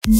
Hello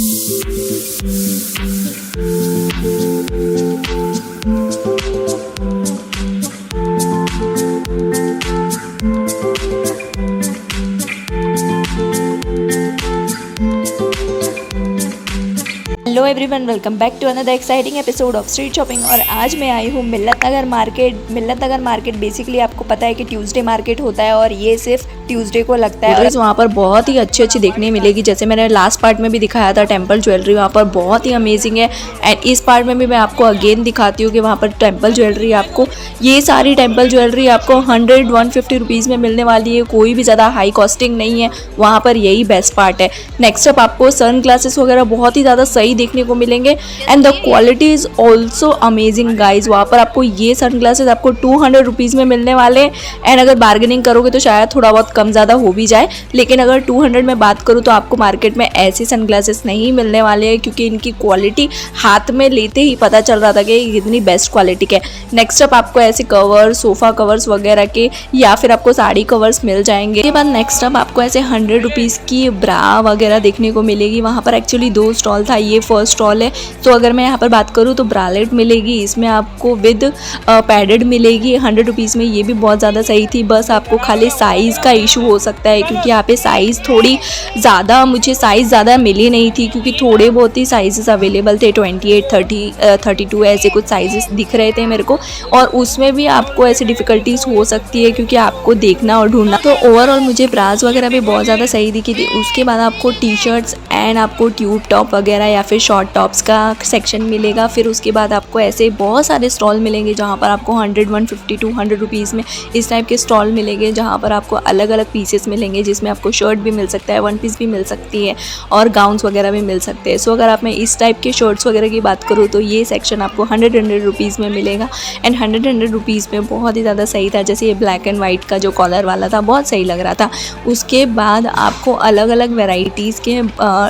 everyone, welcome back to another exciting episode of street shopping. और आज मैं आई हूँ मिल्लत नगर मार्केट। मिल्लत नगर मार्केट बेसिकली आपको पता है कि ट्यूसडे मार्केट होता है और ये सिर्फ ट्यूसडे को लगता है। और वहाँ पर बहुत ही अच्छी देखने मिलेगी, जैसे मैंने लास्ट पार्ट में भी दिखाया था टेम्पल ज्वेलरी, वहाँ पर बहुत ही अमेजिंग है। एंड इस पार्ट में भी मैं आपको अगेन दिखाती हूँ कि वहाँ पर टेम्पल ज्वेलरी आपको, ये सारी टेम्पल ज्वेलरी आपको 100-150 रुपीज़ में मिलने वाली है। कोई भी ज़्यादा हाई कॉस्टिंग नहीं है, वहाँ पर यही बेस्ट पार्ट है। नेक्स्ट अप आपको सन ग्लासेस वगैरह बहुत ही ज़्यादा सही देखने को मिलेंगे and the quality is also amazing guys. वहाँ पर आपको ये सन ग्लासेस आपको 200 रुपीज़ में मिलने वाले हैं। एंड अगर बार्गेनिंग करोगे तो शायद थोड़ा बहुत कम ज़्यादा हो भी जाए, लेकिन अगर 200 में बात करूँ तो आपको मार्केट में ऐसे सन ग्लासेस नहीं मिलने वाले हैं, क्योंकि इनकी क्वालिटी हाथ में लेते ही पता चल रहा था कि ये कितनी बेस्ट क्वालिटी के। नेक्स्ट अप आपको ऐसे कवर, सोफ़ा कवर्स वगैरह के या फिर आपको साड़ी कवर्स मिल जाएंगे। इसके बाद नेक्स्ट अप आपको ऐसे 100 रुपीज़ की ब्रा वगैरह देखने को मिलेगी। वहाँ पर एक्चुअली 2 स्टॉल था, ये फर्स्ट स्टॉल है। तो अगर मैं यहाँ पर बात करूँ तो ब्रालेट मिलेगी, इसमें आपको विद पैडेड मिलेगी 100 रुपीज़ में। ये भी बहुत ज़्यादा सही थी, बस आपको खाली साइज़ का इशू हो सकता है, क्योंकि यहाँ पे साइज़ थोड़ी ज़्यादा, मुझे साइज़ ज़्यादा मिली नहीं थी, क्योंकि थोड़े बहुत ही साइज़ अवेलेबल थे। 28, 30, 32 ऐसे कुछ साइज़ दिख रहे थे मेरे को, और उसमें भी आपको ऐसी डिफ़िकल्टीज़ हो सकती है क्योंकि आपको देखना और ढूंढना। तो ओवरऑल मुझे ब्रास वगैरह भी बहुत ज़्यादा सही दिखी थी। उसके बाद आपको टी शर्ट्स एंड आपको ट्यूब टॉप वगैरह या फिर शॉर्ट टॉप्स का सेक्शन मिलेगा। फिर उसके बाद आपको ऐसे बहुत सारे स्टॉल मिलेंगे जहाँ पर आपको 100, 150, 200 रुपीज़ में इस टाइप के स्टॉल मिलेंगे, जहाँ पर आपको अलग अलग पीसेस मिलेंगे, जिसमें आपको शर्ट भी मिल सकता है, 1 पीस भी मिल सकती है और गाउन्स वगैरह भी मिल सकते हैं। सो अगर आप मैं इस टाइप के शर्ट्स वगैरह की बात करूँ तो ये सेक्शन आपको 100 रुपीज़ में मिलेगा। एंड 100 रुपीज़ में बहुत ही ज़्यादा सही था। जैसे ये ब्लैक एंड वाइट का जो कॉलर वाला था, बहुत सही लग रहा था। उसके बाद आपको अलग अलग वेराइटीज़ के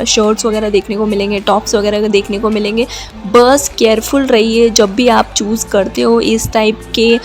शर्ट्स वगैरह देखने को मिलेंगे, टॉप्स वगैरह देखने को मिलेंगे। बस केयरफुल रहिए जब भी आप चूज़ करते हो इस टाइप के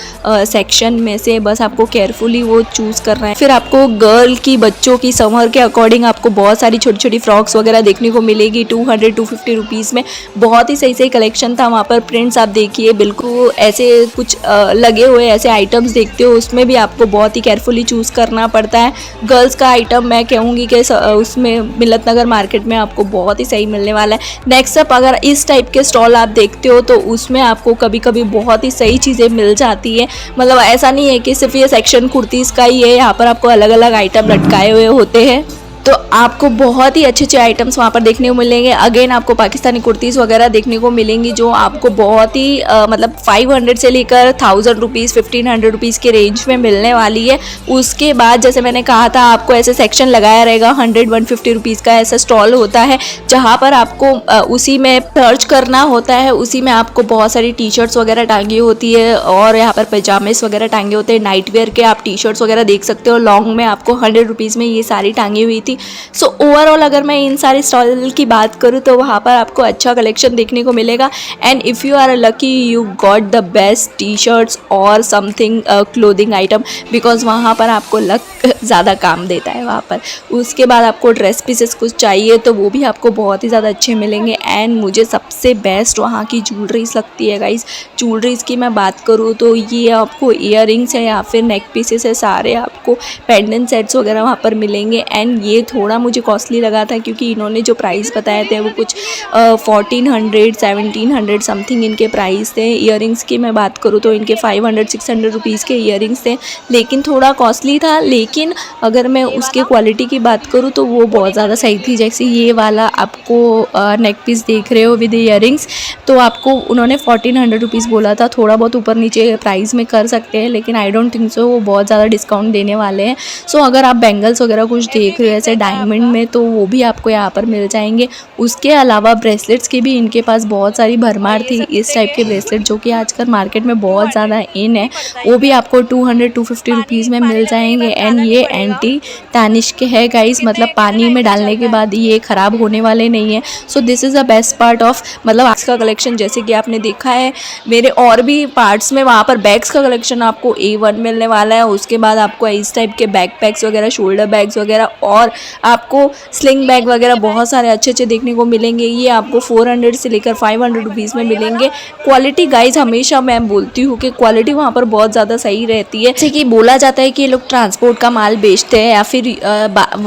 सेक्शन में से, बस आपको केयरफुली वो चूज़ करना है। फिर आपको गर्ल की, बच्चों की समर के अकॉर्डिंग आपको बहुत सारी छोटी छोटी फ्रॉक्स वगैरह देखने को मिलेगी 200-250 रुपीज़ में। बहुत ही सही सही कलेक्शन था वहाँ पर। प्रिंट्स आप देखिए, बिल्कुल ऐसे कुछ लगे हुए ऐसे आइटम्स देखते हो, उसमें भी आपको बहुत ही केयरफुली चूज़ करना पड़ता है। गर्ल्स का आइटम मैं कहूँगी कि उसमें मिल्लत नगर मार्केट में आपको बहुत ही सही मिलने वाला है। नेक्स्ट अप अगर इस टाइप के स्टॉल आप देखते हो तो उसमें आपको कभी कभी बहुत ही सही चीज़ें मिल जाती है। मतलब ऐसा नहीं है कि सिर्फ ये सेक्शन कुर्तीज़ का ही है, यहाँ पर आपको अलग अलग आइटम लटकाए हुए होते हैं, तो आपको बहुत ही अच्छे आइटम्स वहाँ पर देखने को मिलेंगे। अगेन आपको पाकिस्तानी कुर्तीज़ वगैरह देखने को मिलेंगी, जो आपको बहुत ही मतलब 500 से लेकर 1000 रुपीज़, 1500 रुपीज़ के रेंज में मिलने वाली है। उसके बाद जैसे मैंने कहा था, आपको ऐसे सेक्शन लगाया रहेगा 100-150 रुपीज़ का ऐसा स्टॉल होता है, जहाँ पर आपको उसी में सर्च करना होता है। उसी में आपको बहुत सारी टी शर्ट्स वगैरह टांगी होती है और यहाँ पर पैजामेस वगैरह टांगे होते हैं। नाइट वेयर के आप टी शर्ट्स वगैरह देख सकते हो, लॉन्ग में आपको 100 रुपीज़ में ये सारी टांगी हुई थी। सो ओवरऑल अगर मैं इन सारे स्टॉल की बात करूँ तो वहाँ पर आपको अच्छा कलेक्शन देखने को मिलेगा। And if you are lucky you got the best T shirts और समथिंग क्लोथिंग आइटम, बिकॉज वहाँ पर आपको लक ज़्यादा काम देता है वहाँ पर। उसके बाद आपको ड्रेस पीसेस कुछ चाहिए तो वो भी आपको बहुत ही ज़्यादा अच्छे मिलेंगे। एंड मुझे सबसे बेस्ट वहाँ की ज्वेलरीज लगती है गाइस। ज्वेलरीज की मैं बात करूँ तो ये आपको ईयररिंग्स है या फिर नेक पीसेस है, सारे आपको पेंडेंट सेट्स वगैरह वहाँ पर मिलेंगे। एंड ये थोड़ा मुझे कॉस्टली लगा था, क्योंकि इन्होंने जो प्राइस बताए थे वो कुछ 1400, 1700 समथिंग इनके प्राइस थे। ईयररिंग्स की मैं बात करूँ तो इनके 500-600 रुपीज़ के ईयररिंग्स थे, लेकिन थोड़ा कॉस्टली था। लेकिन अगर मैं उसके क्वालिटी की बात करूँ तो वो बहुत ज़्यादा सही थी। जैसे ये वाला आपको नेक पीस देख रहे हो विद ईयररिंग्स, तो आपको उन्होंने 1400 रुपीज़ बोला था। थोड़ा बहुत ऊपर नीचे प्राइस में कर सकते हैं, लेकिन आई डोंट थिंक सो वो बहुत ज़्यादा डिस्काउंट देने वाले हैं। सो अगर आप बैंगल्स वगैरह कुछ देख रहे हो ऐसे डायमंड में, तो वो भी आपको यहाँ पर मिल जाएंगे। उसके अलावा ब्रेसलेट्स की भी इनके पास बहुत सारी भरमार थी। इस टाइप के ब्रेसलेट जो कि आजकल मार्केट में बहुत ज़्यादा इन है, वो भी आपको 200-250 रुपीज़ में मिल जाएंगे। एंड ये एंटी टार्निश के है गाइस, मतलब पानी में डालने के बाद ये ख़राब होने वाले नहीं है। So this is the best part of मतलब बैग्स का कलेक्शन। जैसे कि आपने देखा है मेरे और भी पार्ट्स में, वहाँ पर बैग्स का कलेक्शन आपको A1 मिलने वाला है। उसके बाद आपको इस टाइप के बैकपैक्स वगैरह, शोल्डर बैग्स वगैरह और आपको स्लिंग बैग वगैरह बहुत सारे अच्छे अच्छे देखने को मिलेंगे। ये आपको 400 से लेकर 500 रुपीज़ में मिलेंगे। क्वालिटी गाइज हमेशा मैं बोलती हूँ कि क्वालिटी वहाँ पर बहुत ज़्यादा सही रहती है। जैसे कि बोला जाता है कि ये लोग ट्रांसपोर्ट का माल बेचते हैं या फिर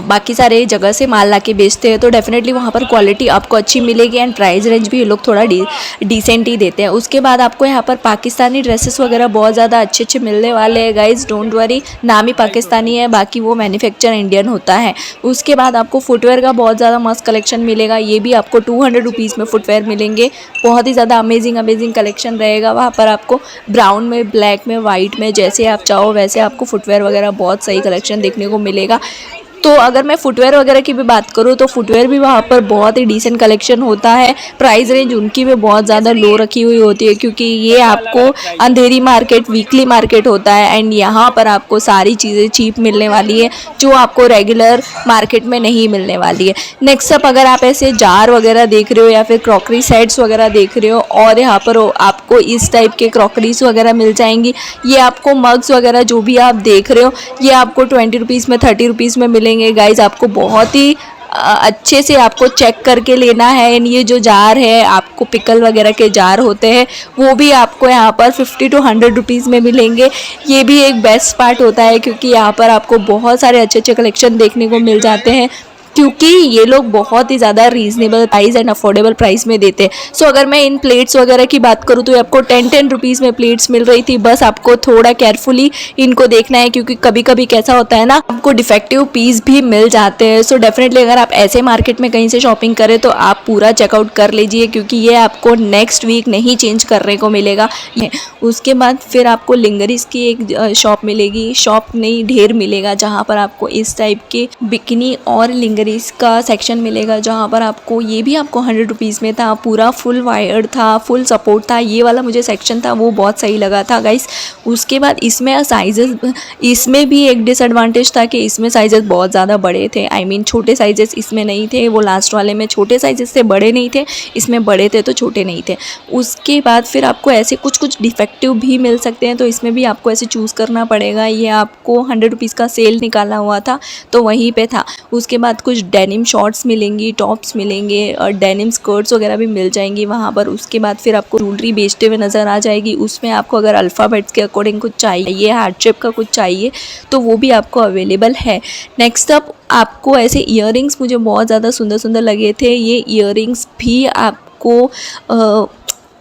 बाकी सारे जगह से माल ला के बेचते हैं, तो डेफिनेटली वहाँ पर क्वालिटी आपको अच्छी मिलेगी एंड प्राइस रेंज भी ये लोग थोड़ा डिसेंट ही देते हैं। उसके बाद आपको यहाँ पर पाकिस्तानी ड्रेसेस वगैरह बहुत ज़्यादा अच्छे अच्छे मिलने वाले हैं गाइज, डोंट वरी। नाम ही पाकिस्तानी है, बाकी वो मैन्युफैक्चर इंडियन होता है। उसके बाद आपको फुटवेयर का बहुत ज़्यादा मस्त कलेक्शन मिलेगा। ये भी आपको 200 रुपीज़ में फुटवेयर मिलेंगे। बहुत ही ज़्यादा अमेजिंग कलेक्शन रहेगा वहाँ पर। आपको ब्राउन में, ब्लैक में, वाइट में, जैसे आप चाहो वैसे आपको फुटवेयर वगैरह बहुत सही कलेक्शन देखने को मिलेगा। तो अगर मैं फुटवेयर वगैरह की भी बात करूँ तो फुटवेयर भी वहाँ पर बहुत ही डिसेंट कलेक्शन होता है। प्राइस रेंज उनकी भी बहुत ज़्यादा लो रखी हुई होती है, क्योंकि ये आपको अंधेरी मार्केट, वीकली मार्केट होता है एंड यहाँ पर आपको सारी चीज़ें चीप मिलने वाली है जो आपको रेगुलर मार्केट में नहीं मिलने वाली है। नेक्स्ट अप, अगर आप ऐसे जार वगैरह देख रहे हो या फिर क्रॉकरी सेट्स वगैरह देख रहे हो, और यहाँ पर आपको इस टाइप के क्रॉकरीज वगैरह मिल जाएंगी। ये आपको मग्स वगैरह जो भी आप देख रहे हो ये आपको 20 रुपीज़ में, 30 रुपीज़ में मिलेंगे गाइज। आपको बहुत ही अच्छे से आपको चेक करके लेना है। ये जो जार है, आपको पिकल वगैरह के जार होते हैं वो भी आपको यहाँ पर 50 to 100 रुपीज़ में मिलेंगे। ये भी एक बेस्ट पार्ट होता है, क्योंकि यहाँ पर आपको बहुत सारे अच्छे अच्छे कलेक्शन देखने को मिल जाते हैं, क्योंकि ये लोग बहुत ही ज़्यादा reasonable price and affordable price में देते हैं। सो अगर मैं इन प्लेट्स वगैरह की बात करूँ तो आपको 10 रुपीज़ में प्लेट्स मिल रही थी। बस आपको थोड़ा केयरफुली इनको देखना है, क्योंकि कभी कभी कैसा होता है ना, आपको डिफेक्टिव पीस भी मिल जाते हैं। सो डेफिनेटली अगर आप ऐसे मार्केट में कहीं से शॉपिंग करें तो आप पूरा चेकआउट कर लीजिए, क्योंकि ये आपको नेक्स्ट वीक नहीं चेंज करने को मिलेगा। उसके बाद फिर आपको लिंगरीज की एक शॉप मिलेगी, शॉप नहीं ढेर मिलेगा, जहाँ पर आपको इस टाइप के बिकनी और लिंगरीज का सेक्शन मिलेगा, जहाँ पर आपको ये भी आपको 100 रुपीज़ में था। पूरा फुल वायर्ड था, फुल सपोर्ट था। ये वाला मुझे सेक्शन था वो बहुत सही लगा था गाइस। उसके बाद इसमें साइजेस, इसमें भी एक डिसएडवांटेज था कि इसमें साइजेस बहुत ज़्यादा बड़े थे। आई मीन छोटे साइजेस इसमें नहीं थे। वो लास्ट वाले में छोटे साइजेस थे, बड़े नहीं थे। इसमें बड़े थे तो छोटे नहीं थे। उसके बाद फिर आपको ऐसे कुछ कुछ डिफेक्टिव भी मिल सकते हैं, तो इसमें भी आपको ऐसे चूज़ करना पड़ेगा। ये आपको 100 रुपीज़ का सेल निकाला हुआ था तो वहीं पे था। उसके बाद कुछ डेनिम शॉर्ट्स मिलेंगी, टॉप्स मिलेंगे और डेनिम स्कर्ट्स वगैरह भी मिल जाएंगी वहाँ पर। उसके बाद फिर आपको ज्वेलरी बेचते हुए नज़र आ जाएगी। उसमें आपको अगर अल्फ़ाबेट्स के अकॉर्डिंग कुछ चाहिए, हार्ट शेप का कुछ चाहिए तो वो भी आपको अवेलेबल है। नेक्स्ट अप, आपको ऐसे ईयरिंग्स मुझे बहुत ज़्यादा सुंदर सुंदर लगे थे। ये ईयरिंग्स भी आपको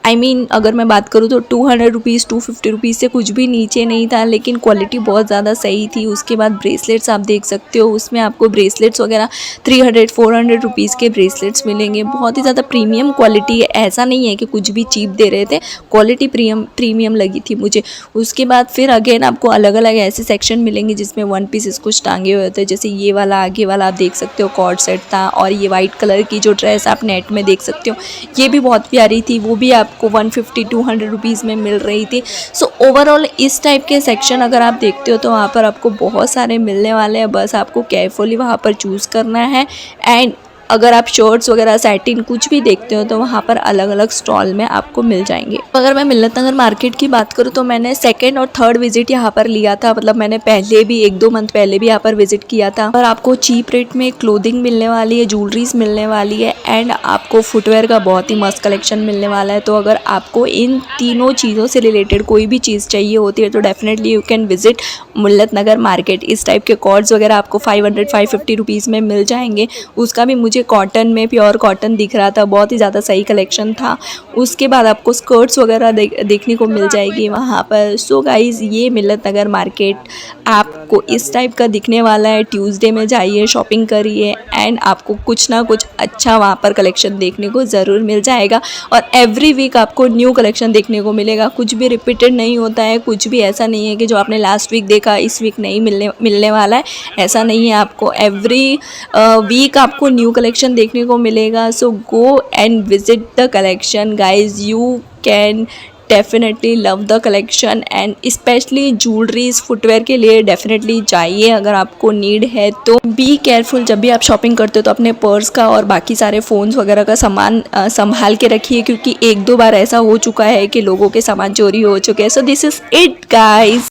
आई मीन अगर मैं बात करूँ तो 200 रुपीज़, 250 रुपीज़ से कुछ भी नीचे नहीं था, लेकिन क्वालिटी बहुत ज़्यादा सही थी। उसके बाद ब्रेसलेट्स आप देख सकते हो, उसमें आपको ब्रेसलेट्स वगैरह 300-400 रुपीज़ के ब्रेसलेट्स मिलेंगे। बहुत ही ज़्यादा प्रीमियम क्वालिटी है, ऐसा नहीं है कि कुछ भी चीप दे रहे थे, क्वालिटी प्रीमियम लगी थी मुझे। उसके बाद फिर अगेन आपको अलग अलग ऐसे सेक्शन मिलेंगे जिसमें वन पीसेस कुछ टांगे हुए होते हैं। जैसे ये वाला आगे वाला आप देख सकते हो कॉर्ड सेट था, और ये वाइट कलर की जो ड्रेस आप नेट में देख सकते हो ये भी बहुत प्यारी थी, वो भी आपको 150-200 रुपीज़ में मिल रही थी। सो ओवरऑल इस टाइप के सेक्शन अगर आप देखते हो तो वहाँ पर आपको बहुत सारे मिलने वाले हैं। बस आपको केयरफुली वहाँ पर चूज़ करना है। एंड अगर आप शर्ट्स वगैरह, सैटिन कुछ भी देखते हो तो वहाँ पर अलग अलग स्टॉल में आपको मिल जाएंगे। अगर मैं मिल्लत नगर मार्केट की बात करूँ तो मैंने सेकंड और थर्ड विजिट यहाँ पर लिया था। मतलब मैंने पहले भी 1-2 मंथ पहले भी यहाँ पर विजिट किया था। और आपको चीप रेट में क्लोथिंग मिलने वाली है, ज्वेलरीज मिलने वाली है एंड आपको फुटवेयर का बहुत ही मस्त कलेक्शन मिलने वाला है। तो अगर आपको इन तीनों चीज़ों से रिलेटेड कोई भी चीज़ चाहिए होती है तो definitely you can visit Millat Nagar market. इस टाइप के कॉर्ड्स वगैरह आपको 500-550 रुपीज़ में मिल जाएंगे। उसका भी मुझे कॉटन में, प्योर कॉटन दिख रहा था, बहुत ही ज़्यादा सही कलेक्शन था। उसके बाद आपको स्कर्ट्स वगैरह देखने को मिल जाएगी वहाँ पर। सो गाइज़, ये मिल्लत नगर मार्केट आपको इस टाइप का दिखने वाला है। ट्यूसडे में जाइए, शॉपिंग करिए एंड आपको कुछ ना कुछ अच्छा वहाँ पर कलेक्शन देखने को ज़रूर मिल जाएगा। और एवरी वीक आपको न्यू कलेक्शन देखने को मिलेगा। कुछ भी रिपीटेड नहीं होता है, कुछ भी ऐसा नहीं है कि जो आपने लास्ट वीक देखा इस वीक नहीं मिलने वाला है, ऐसा नहीं है। आपको एवरी वीक आपको न्यू कलेक्शन देखने को मिलेगा। So go and visit the collection guys, you can definitely love the collection and specially jewelleries footwear के लिए डेफिनेटली चाहिए अगर आपको नीड है तो। बी केयरफुल, जब भी आप शॉपिंग करते हो तो अपने पर्स का और बाकी सारे फ़ोन्स वगैरह का सामान संभाल के रखिए, क्योंकि एक दो बार ऐसा हो चुका है कि लोगों के सामान चोरी हो चुके हैं। So this is it guys.